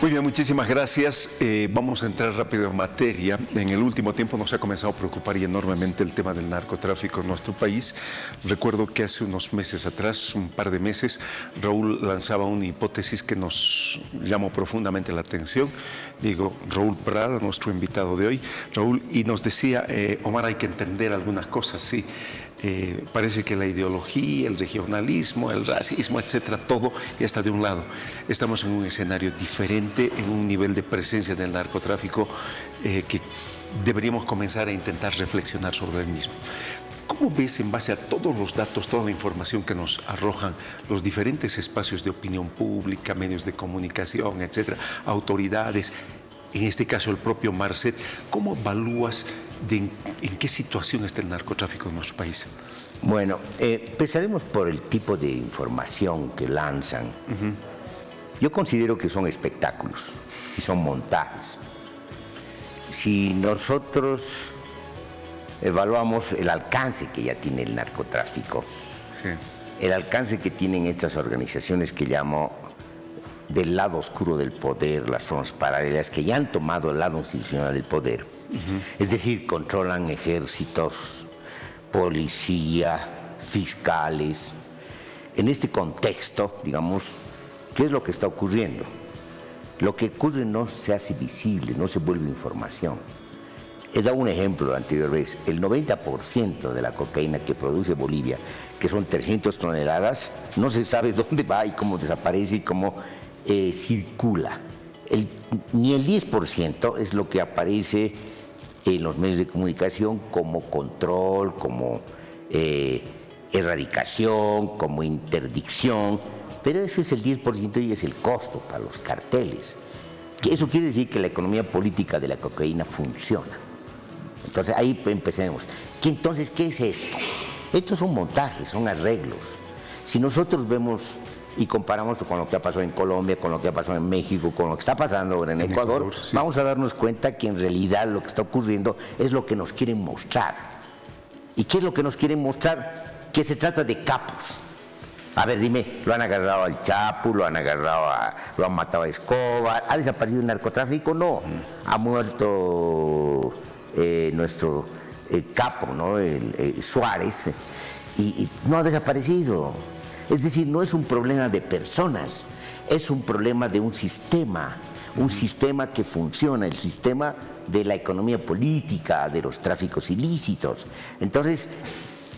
Muy bien, muchísimas gracias. Vamos a entrar rápido en materia. En el último tiempo nos ha comenzado a preocupar enormemente el tema del narcotráfico en nuestro país. Recuerdo que hace unos meses atrás, un par de meses, Raúl lanzaba una hipótesis que nos llamó profundamente la atención. Digo, Raúl Prada, nuestro invitado de hoy. Raúl, y nos decía, Omar, hay que entender algunas cosas, sí. Parece que la ideología, el regionalismo, el racismo, etcétera, todo ya está de un lado. Estamos en un escenario diferente, en un nivel de presencia del narcotráfico que deberíamos comenzar a intentar reflexionar sobre el mismo. ¿Cómo ves, en base a todos los datos, toda la información que nos arrojan los diferentes espacios de opinión pública, medios de comunicación, etcétera, autoridades, en este caso el propio Marcet, cómo evalúas en qué situación está el narcotráfico en nuestro país? Bueno, empezaremos por el tipo de información que lanzan. Yo considero que son espectáculos y son montajes. Si nosotros evaluamos el alcance que ya tiene el narcotráfico, sí, el alcance que tienen estas organizaciones que llamo del lado oscuro del poder, las formas paralelas que ya han tomado el lado institucional del poder, es decir, controlan ejércitos, policía, fiscales. En este contexto, digamos, ¿qué es lo que está ocurriendo? Lo que ocurre no se hace visible, no se vuelve información. He dado un ejemplo la anterior vez. El 90% de la cocaína que produce Bolivia, que son 300 toneladas, no se sabe dónde va y cómo desaparece y cómo circula. Ni el 10% es lo que aparece en los medios de comunicación como control, como erradicación, como interdicción, pero ese es el 10% y es el costo para los carteles. Eso quiere decir que la economía política de la cocaína funciona. Entonces ahí empecemos. Entonces, ¿qué es esto? Estos son montajes, son arreglos. Si nosotros vemos y comparamos con lo que ha pasado en Colombia, con lo que ha pasado en México, con lo que está pasando ahora en Ecuador, sí, vamos a darnos cuenta que en realidad lo que está ocurriendo es lo que nos quieren mostrar. ¿Y qué es lo que nos quieren mostrar? Que se trata de capos. A ver, dime, ¿lo han agarrado al Chapo, lo han matado a Escobar? ¿Ha desaparecido el narcotráfico? No. Ha muerto nuestro capo, ¿no? Suárez, y no ha desaparecido. Es decir, no es un problema de personas, es un problema de un sistema que funciona, el sistema de la economía política, de los tráficos ilícitos. Entonces,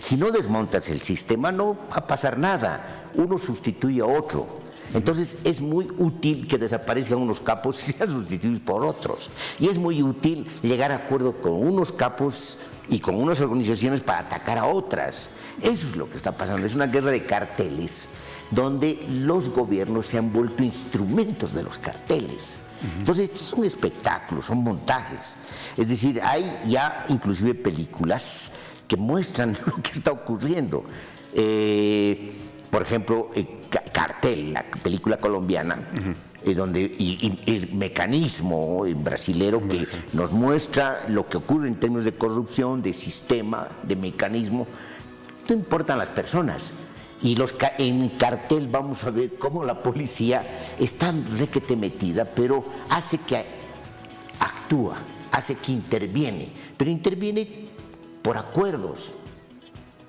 si no desmontas el sistema, no va a pasar nada. Uno sustituye a otro. Entonces, es muy útil que desaparezcan unos capos y sean sustituidos por otros. Y es muy útil llegar a acuerdo con unos capos y con unas organizaciones para atacar a otras. Eso es lo que está pasando. Es una guerra de carteles donde los gobiernos se han vuelto instrumentos de los carteles. Entonces, estos son espectáculos, son montajes. Es decir, hay ya inclusive películas que muestran lo que está ocurriendo. Por ejemplo, Cartel, la película colombiana, y el mecanismo brasilero que nos muestra lo que ocurre en términos de corrupción, de sistema, de mecanismo. No importan las personas. Y en Cartel vamos a ver cómo la policía está requete metida, pero hace que actúa, hace que interviene, pero interviene por acuerdos.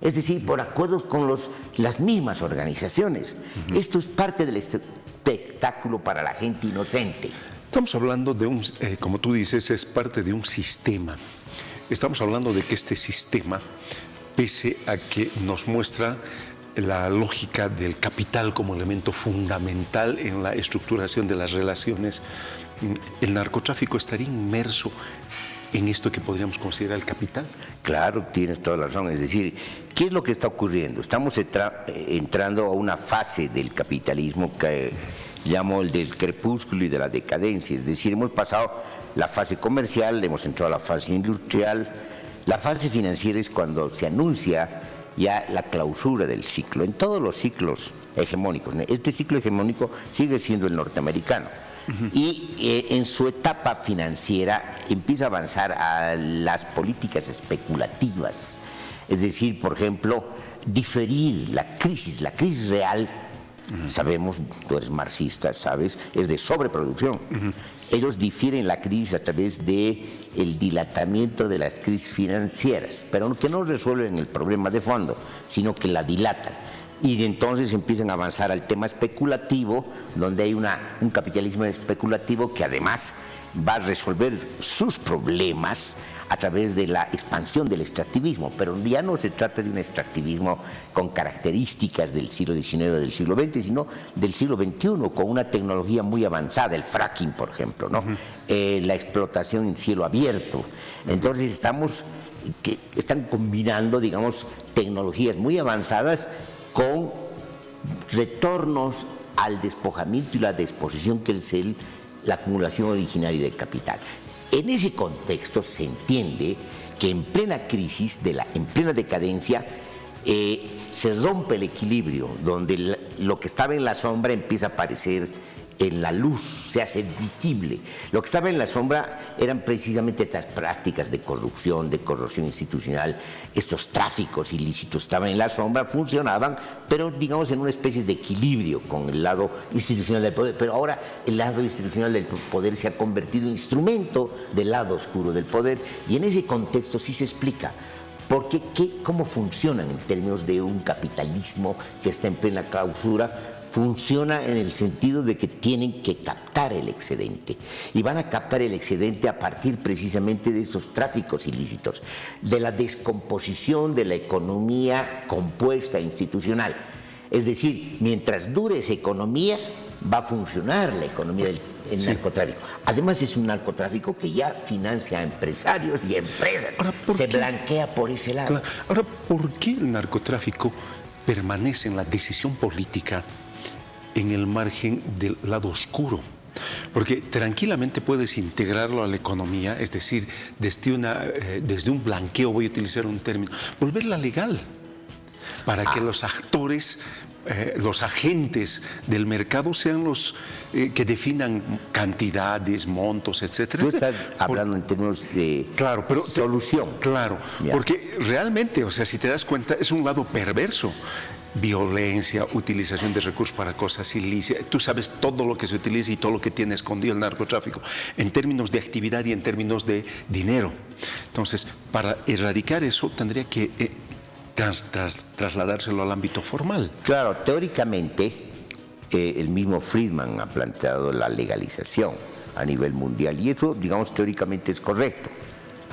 Es decir, por acuerdos con las mismas organizaciones. Esto es parte del espectáculo para la gente inocente. Estamos hablando de como tú dices, es parte de un sistema. Estamos hablando de que este sistema, pese a que nos muestra la lógica del capital como elemento fundamental en la estructuración de las relaciones, el narcotráfico estaría inmerso en esto que podríamos considerar el capital. Claro, tienes toda la razón. Es decir, ¿qué es lo que está ocurriendo? Estamos entrando a una fase del capitalismo que llamo el del crepúsculo y de la decadencia. Es decir, hemos pasado la fase comercial, hemos entrado a la fase industrial. La fase financiera es cuando se anuncia ya la clausura del ciclo. En todos los ciclos hegemónicos, este ciclo hegemónico sigue siendo el norteamericano. Y en su etapa financiera empieza a avanzar a las políticas especulativas. Es decir, por ejemplo, diferir la crisis real Sabemos, tú eres marxista, sabes, es de sobreproducción. Ellos difieren la crisis a través de el dilatamiento de las crisis financieras, pero que no resuelven el problema de fondo, sino que la dilatan. Y entonces empiezan a avanzar al tema especulativo, donde hay un capitalismo especulativo que además va a resolver sus problemas a través de la expansión del extractivismo, pero ya no se trata de un extractivismo con características del siglo XIX o del siglo XX, sino del siglo XXI, con una tecnología muy avanzada, el fracking, por ejemplo, ¿no? La explotación en cielo abierto. Entonces están combinando, digamos, tecnologías muy avanzadas con retornos al despojamiento y la desposesión que es la acumulación originaria del capital. En ese contexto se entiende que en plena crisis, en plena decadencia, se rompe el equilibrio, donde lo que estaba en la sombra empieza a aparecer en la luz, se hace visible. Lo que estaba en la sombra eran precisamente estas prácticas de corrupción, de corrosión institucional, estos tráficos ilícitos estaban en la sombra, funcionaban, pero digamos en una especie de equilibrio con el lado institucional del poder. Pero ahora el lado institucional del poder se ha convertido en instrumento del lado oscuro del poder, y en ese contexto sí se explica porque cómo funcionan en términos de un capitalismo que está en plena clausura. Funciona en el sentido de que tienen que captar el excedente, y van a captar el excedente a partir precisamente de estos tráficos ilícitos, de la descomposición de la economía compuesta institucional. Es decir, mientras dure esa economía, va a funcionar la economía del narcotráfico. Además es un narcotráfico que ya financia a empresarios y empresas. Ahora, se blanquea por ese lado. Claro. Ahora, ¿por qué el narcotráfico permanece en la decisión política en el margen del lado oscuro? Porque tranquilamente puedes integrarlo a la economía, es decir, desde un blanqueo, voy a utilizar un término, volverla legal, para que los actores, los agentes del mercado sean los que definan cantidades, montos, etcétera. Tú estás hablando en términos de solución. Claro, ya. Porque realmente, o sea, si te das cuenta, es un lado perverso. Violencia, utilización de recursos para cosas ilícitas. Tú sabes todo lo que se utiliza y todo lo que tiene escondido el narcotráfico, en términos de actividad y en términos de dinero. Entonces, para erradicar eso, tendría que trasladárselo al ámbito formal. Claro, teóricamente, el mismo Friedman ha planteado la legalización a nivel mundial, y eso, digamos, teóricamente es correcto.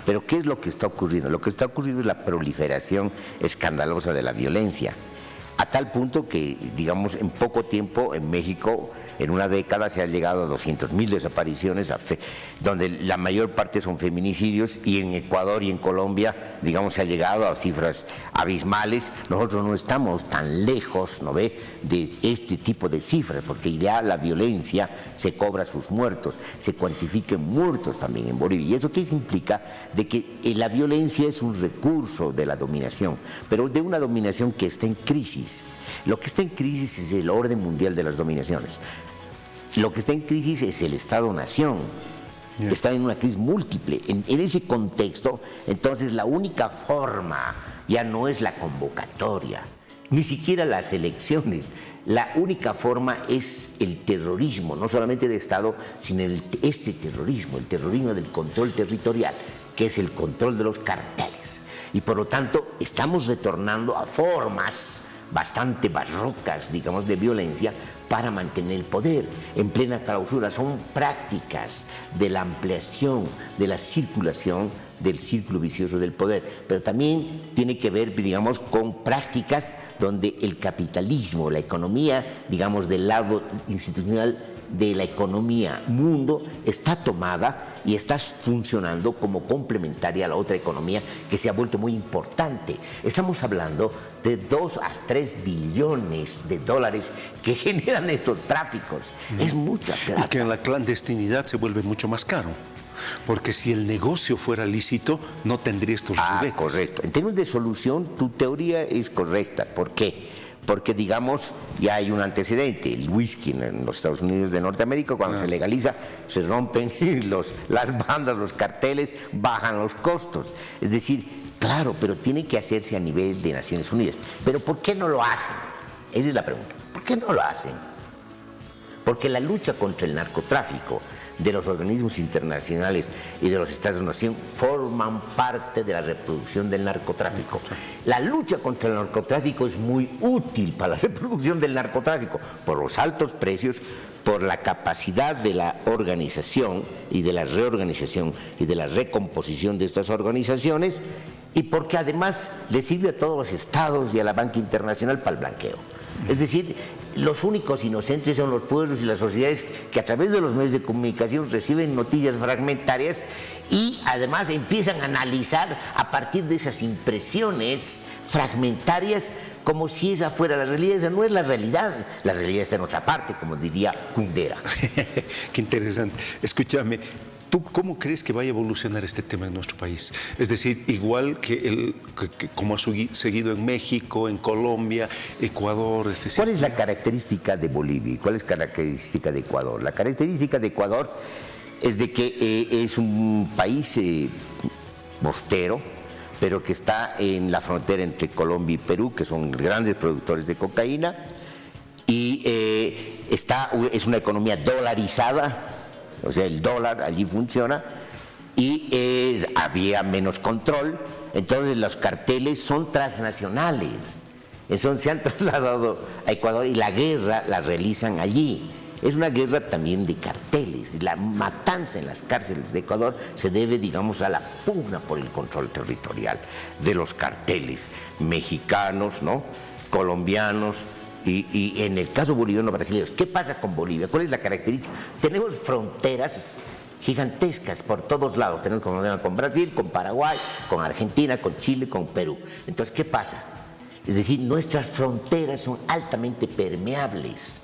Pero ¿qué es lo que está ocurriendo? Lo que está ocurriendo es la proliferación escandalosa de la violencia, a tal punto que, digamos, en poco tiempo en México, en una década, se ha llegado a 200.000 desapariciones, donde la mayor parte son feminicidios, y en Ecuador y en Colombia, digamos, se ha llegado a cifras abismales. Nosotros no estamos tan lejos, ¿no ve?, de este tipo de cifras, porque ya la violencia se cobra sus muertos, se cuantifican muertos también en Bolivia. ¿Y eso qué implica? De que la violencia es un recurso de la dominación, pero de una dominación que está en crisis. Lo que está en crisis es el orden mundial de las dominaciones. Lo que está en crisis es el Estado-nación. Está en una crisis múltiple. En ese contexto, entonces, la única forma ya no es la convocatoria, ni siquiera las elecciones. La única forma es el terrorismo, no solamente de Estado, sino este terrorismo, el terrorismo del control territorial, que es el control de los carteles. Y por lo tanto, estamos retornando a formas bastante barrocas, digamos, de violencia para mantener el poder en plena clausura. Son prácticas de la ampliación de la circulación del círculo vicioso del poder, pero también tiene que ver, digamos, con prácticas donde el capitalismo, la economía, digamos, del lado institucional de la economía mundo, está tomada y está funcionando como complementaria a la otra economía que se ha vuelto muy importante. Estamos hablando de 2 a 3 billones de dólares que generan estos tráficos. Es mucha plata. Y que en la clandestinidad se vuelve mucho más caro. Porque si el negocio fuera lícito, no tendría estos ribetes. Correcto. En términos de solución, tu teoría es correcta. ¿Por qué? Porque, digamos, ya hay un antecedente. El whisky en los Estados Unidos de Norteamérica, cuando se legaliza, se rompen las bandas, los carteles, bajan los costos. Es decir, claro, pero tiene que hacerse a nivel de Naciones Unidas. ¿Pero por qué no lo hacen? Esa es la pregunta. qué no lo hacen? Porque la lucha contra el narcotráfico de los organismos internacionales y de los Estados-nación forman parte de la reproducción del narcotráfico. La lucha contra el narcotráfico es muy útil para la reproducción del narcotráfico por los altos precios, por la capacidad de la organización y de la reorganización y de la recomposición de estas organizaciones, y porque además le sirve a todos los estados y a la banca internacional para el blanqueo. Es decir, los únicos inocentes son los pueblos y las sociedades que a través de los medios de comunicación reciben noticias fragmentarias y además empiezan a analizar a partir de esas impresiones fragmentarias como si esa fuera la realidad. Esa no es la realidad está en otra parte, como diría Kundera. Qué interesante. Escúchame, ¿tú cómo crees que vaya a evolucionar este tema en nuestro país? Es decir, igual que como ha seguido en México, en Colombia, Ecuador. Es decir, ¿cuál es la característica de Bolivia y cuál es la característica de Ecuador? La característica de Ecuador es de que es un país costero, pero que está en la frontera entre Colombia y Perú, que son grandes productores de cocaína, y es una economía dolarizada. O sea, el dólar allí funciona y había menos control, entonces los carteles son transnacionales, entonces se han trasladado a Ecuador y la guerra la realizan allí. Es una guerra también de carteles. La matanza en las cárceles de Ecuador se debe, digamos, a la pugna por el control territorial de los carteles mexicanos, ¿no?, colombianos, y en el caso boliviano brasileños. ¿Qué pasa con Bolivia? ¿Cuál es la característica? Tenemos fronteras gigantescas por todos lados. Tenemos fronteras con Brasil, con Paraguay, con Argentina, con Chile, con Perú. Entonces, ¿qué pasa? Es decir, nuestras fronteras son altamente permeables.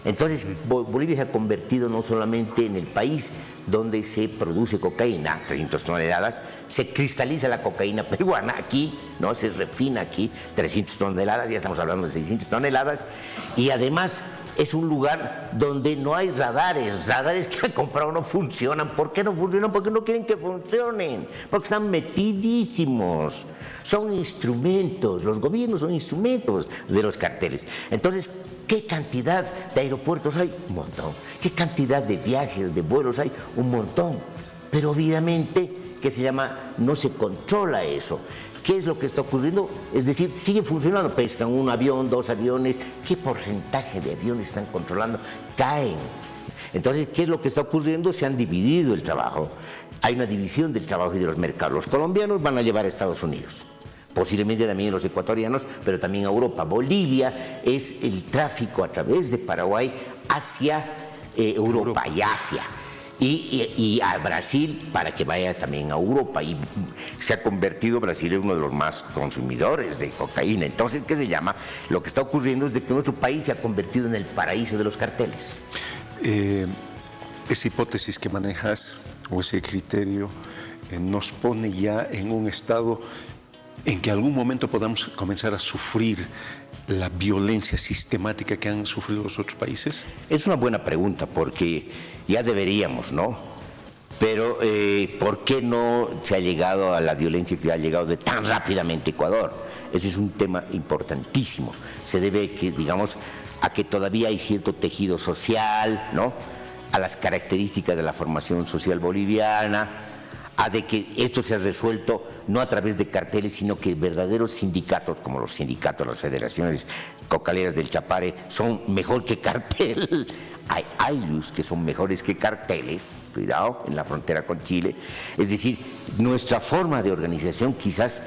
Entonces, Bolivia se ha convertido no solamente en el país donde se produce cocaína, 300 toneladas, se cristaliza la cocaína peruana aquí, ¿no?, se refina aquí, 300 toneladas, ya estamos hablando de 600 toneladas, y además es un lugar donde no hay radares que han comprado no funcionan. ¿Por qué no funcionan? Porque no quieren que funcionen, porque están metidísimos. Son instrumentos, los gobiernos son instrumentos de los carteles. Entonces, ¿qué cantidad de aeropuertos hay? Un montón. ¿Qué cantidad de viajes, de vuelos hay? Un montón. Pero obviamente, ¿qué se llama? No se controla eso. ¿Qué es lo que está ocurriendo? Es decir, sigue funcionando, pescan un avión, 2 aviones. ¿Qué porcentaje de aviones están controlando? Caen. Entonces, ¿qué es lo que está ocurriendo? Se han dividido el trabajo. Hay una división del trabajo y de los mercados. Los colombianos van a llevar a Estados Unidos, posiblemente también los ecuatorianos, pero también a Europa. Bolivia es el tráfico a través de Paraguay hacia Europa y Asia. Y a Brasil para que vaya también a Europa, y se ha convertido Brasil en uno de los más consumidores de cocaína. Entonces, ¿qué se llama? Lo que está ocurriendo es de que nuestro país se ha convertido en el paraíso de los carteles. Esa hipótesis que manejas o ese criterio nos pone ya en un estado en que algún momento podamos comenzar a sufrir la violencia sistemática que han sufrido los otros países? Es una buena pregunta, porque ya deberíamos, ¿no? Pero ¿por qué no se ha llegado a la violencia que ha llegado de tan rápidamente a Ecuador? Ese es un tema importantísimo. Se debe, digamos, a que todavía hay cierto tejido social, ¿no?, a las características de la formación social boliviana, a de que esto se ha resuelto no a través de carteles, sino que verdaderos sindicatos, como los sindicatos, las federaciones cocaleras del Chapare, son mejor que cartel. Hay ayllus que son mejores que carteles, cuidado, en la frontera con Chile. Es decir, nuestra forma de organización quizás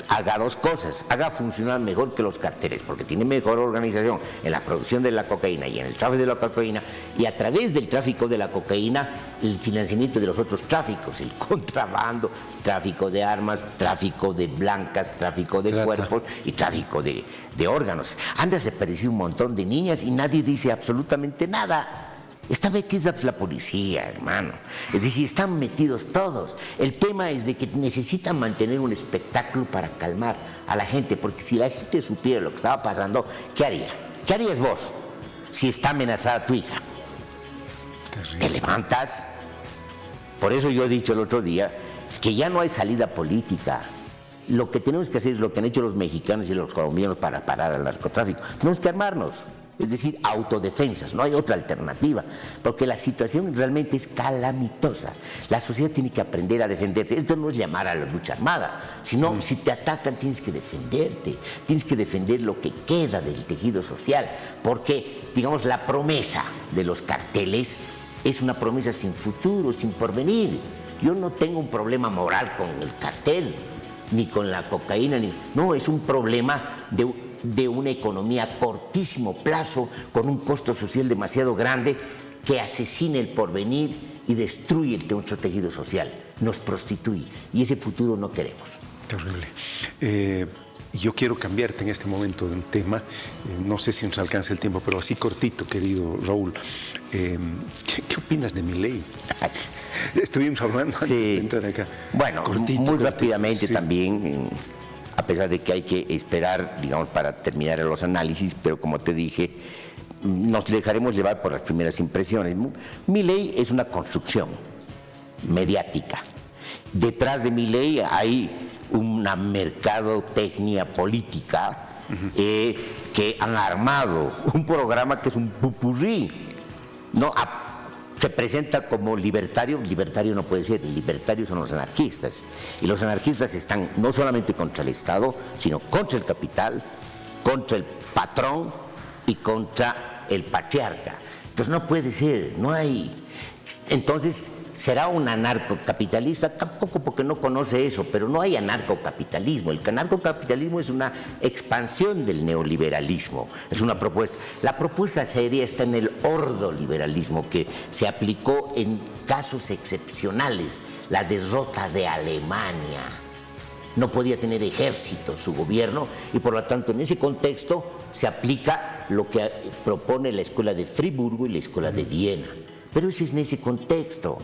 haga dos cosas: haga funcionar mejor que los carteles, porque tiene mejor organización en la producción de la cocaína y en el tráfico de la cocaína, y a través del tráfico de la cocaína el financiamiento de los otros tráficos, el contrabando, tráfico de armas, tráfico de blancas, tráfico de cuerpos y tráfico de órganos. Han desaparecido un montón de niñas y nadie dice absolutamente nada. Esta vez que es la policía, hermano. Es decir, están metidos todos. El tema es de que necesitan mantener un espectáculo para calmar a la gente, porque si la gente supiera lo que estaba pasando, ¿qué haría? ¿Qué harías vos si está amenazada tu hija? Terrible. Te levantas. Por eso yo he dicho el otro día que ya no hay salida política. Lo que tenemos que hacer es lo que han hecho los mexicanos y los colombianos para parar al narcotráfico. Tenemos que armarnos. Es decir, autodefensas, no hay otra alternativa, porque la situación realmente es calamitosa. La sociedad tiene que aprender a defenderse. Esto no es llamar a la lucha armada, sino si te atacan tienes que defenderte, tienes que defender lo que queda del tejido social, porque, digamos, la promesa de los carteles es una promesa sin futuro, sin porvenir. Yo no tengo un problema moral con el cartel, ni con la cocaína, no, es un problema de una economía a cortísimo plazo, con un costo social demasiado grande, que asesina el porvenir y destruye nuestro tejido social, nos prostituye, y ese futuro no queremos. Terrible. Yo quiero cambiarte en este momento de un tema, no sé si nos alcanza el tiempo, pero así cortito, querido Raúl. ¿Qué opinas de Milei? Estuvimos hablando antes de entrar acá. Bueno, muy rápidamente también, a pesar de que hay que esperar, digamos, para terminar los análisis, pero como te dije, nos dejaremos llevar por las primeras impresiones. Milei es una construcción mediática. Detrás de Milei hay una mercadotecnia política que han armado un programa que es un popurrí. No, se presenta como libertario no puede ser, libertarios son los anarquistas, y los anarquistas están no solamente contra el Estado, sino contra el capital, contra el patrón y contra el patriarca. Entonces no puede ser, no hay. Entonces, ¿será un anarcocapitalista? Tampoco, porque no conoce eso, pero no hay anarcocapitalismo. El anarcocapitalismo es una expansión del neoliberalismo, es una propuesta. La propuesta seria está en el ordoliberalismo, que se aplicó en casos excepcionales, la derrota de Alemania. No podía tener ejército su gobierno, y por lo tanto en ese contexto se aplica lo que propone la Escuela de Friburgo y la Escuela de Viena. Pero ese es en ese contexto,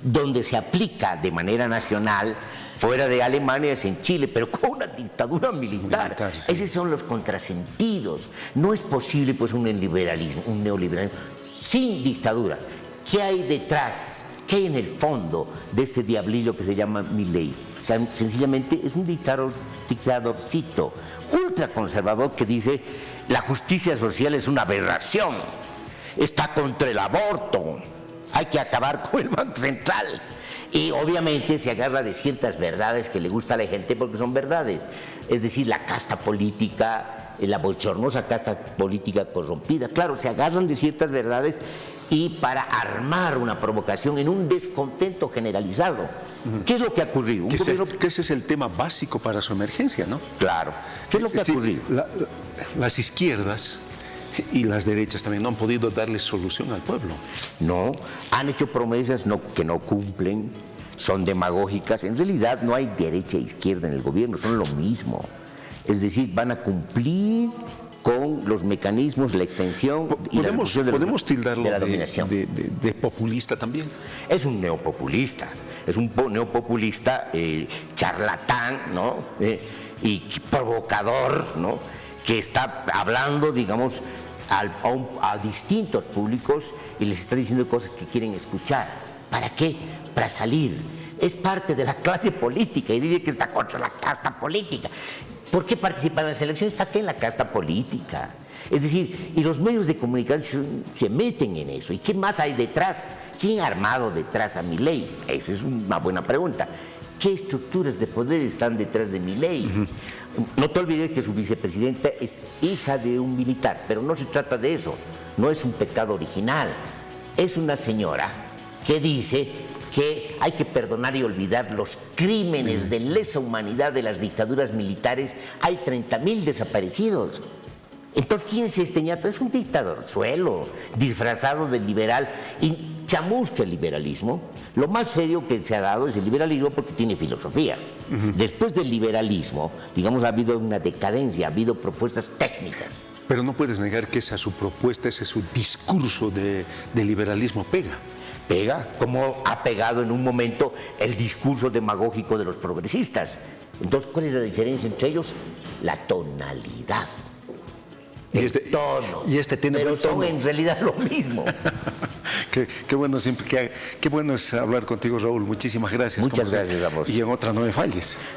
donde se aplica de manera nacional, fuera de Alemania es en Chile, pero con una dictadura militar. Sí. Esos son los contrasentidos. No es posible pues un neoliberalismo sin dictadura. ¿Qué hay detrás? ¿Qué hay en el fondo de este diablillo que se llama Milei? O sea, sencillamente es un dictadorcito ultraconservador que dice la justicia social es una aberración. Está contra el aborto, hay que acabar con el Banco Central. Y obviamente se agarra de ciertas verdades que le gusta a la gente porque son verdades. Es decir, la casta política, la bochornosa casta política corrompida. Claro, se agarran de ciertas verdades y para armar una provocación en un descontento generalizado. ¿Qué es lo que ha ocurrido? Que ese es el tema básico para su emergencia, ¿no? Claro. ¿Qué es lo que ha ocurrido? Las izquierdas y las derechas también no han podido darle solución al pueblo. No, han hecho promesas que no cumplen, son demagógicas. En realidad no hay derecha e izquierda en el gobierno, son lo mismo. Es decir, van a cumplir con los mecanismos, la extensión y la reducción ¿Podemos tildarlo de la dominación. De populista también? Es un neopopulista, charlatán, ¿no? Y provocador, ¿no? Que está hablando, digamos, a distintos públicos y les está diciendo cosas que quieren escuchar. ¿Para qué? Para salir. Es parte de la clase política y dice que está contra la casta política. ¿Por qué participa en las elecciones? Está aquí en la casta política. Es decir, y los medios de comunicación se meten en eso. ¿Y qué más hay detrás? ¿Quién ha armado detrás a Milei? Esa es una buena pregunta. ¿Qué estructuras de poder están detrás de Milei? No te olvides que su vicepresidenta es hija de un militar, pero no se trata de eso, no es un pecado original. Es una señora que dice que hay que perdonar y olvidar los crímenes de lesa humanidad de las dictaduras militares. Hay 30.000 desaparecidos. Entonces, ¿quién es este ñato? Es un dictador suelo, disfrazado de liberal, y chamusca el liberalismo. Lo más serio que se ha dado es el liberalismo porque tiene filosofía. Después del liberalismo, digamos, ha habido una decadencia, ha habido propuestas técnicas. Pero no puedes negar que esa es su propuesta, ese es su discurso de liberalismo pega. Pega, como ha pegado en un momento el discurso demagógico de los progresistas. Entonces, ¿cuál es la diferencia entre ellos? La tonalidad. Tono, y este tiene pero buen tono. Son en realidad lo mismo. Qué bueno siempre qué bueno es hablar contigo, Raúl. Muchísimas gracias. Muchas gracias a vos. Y en otra no me falles.